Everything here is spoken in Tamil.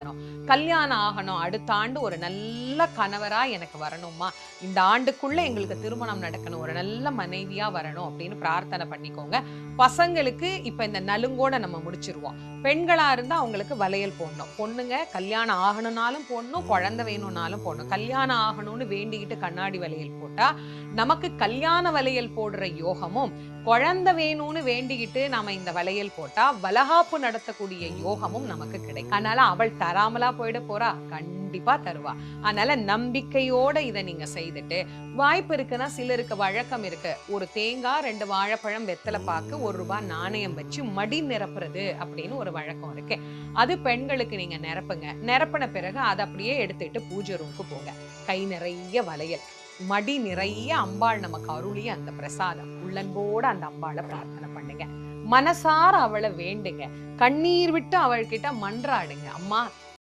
போடணும். கல்யாணம் ஆகணும், அடுத்த ஆண்டு ஒரு நல்ல கணவரா எனக்கு வரணும்மா, இந்த ஆண்டுக்குள்ள எங்களுக்கு திருமணம் நடக்கணும், ஒரு நல்ல மனைவியா வரணும் அப்படின்னு பிரார்த்தனை பண்ணிக்கோங்க. பசங்களுக்கு இப்ப இந்த நலுங்கோட நம்ம முடிச்சிருவோம். பெண்களா இருந்தா அவங்களுக்கு வளையல் போடணும். பொண்ணுங்க கல்யாணம் ஆகணும்னாலும் போடணும், குழந்தை வேணும்னாலும் போடணும். கல்யாணம் ஆகணும்னு வேண்டிக்கிட்டு கண்ணாடி வளையல் போட்டா நமக்கு கல்யாண வளையல் போடுற யோகமும், குழந்தை வேணும்னு வேண்டிக்கிட்டு நாம இந்த வளையல் போட்டா வளகாப்பு நடத்தக்கூடிய யோகமும் நமக்கு கிடைக்கும். அதனால அவள் தராமலா போயிட போறா? கண்டிப்பா தருவா. அதனால நம்பிக்கையோட இத நீங்க செய்துட்டு, வாய்ப்பு இருக்குன்னா சிலருக்கு வழக்கம் இருக்கு. ஒரு தேங்காய், 2 வாழைப்பழம், வெத்தல பாக்கு, ரூ. 1 நாணயம் வச்சு மடி நிரப்புறது அப்படின்னு ஒரு வழக்கம் இருக்கு. அது பெண்களுக்கு நீங்க நிரப்புங்க. நிரப்புன பிறகு அத அப்படியே எடுத்துட்டு பூஜை ரூமுக்கு போங்க. கை நிறைய வளையல், மடி நிறைய அம்பாள் நமக்கு அருளிய அந்த பிரசாதம். உள்ளன்போட அந்த அம்பாள பிரார்த்தனை பண்ணுங்க. மனசார அவள வேண்டுங்க. கண்ணீர் விட்டு அவள்கிட்ட மன்றாடுங்க. அம்மா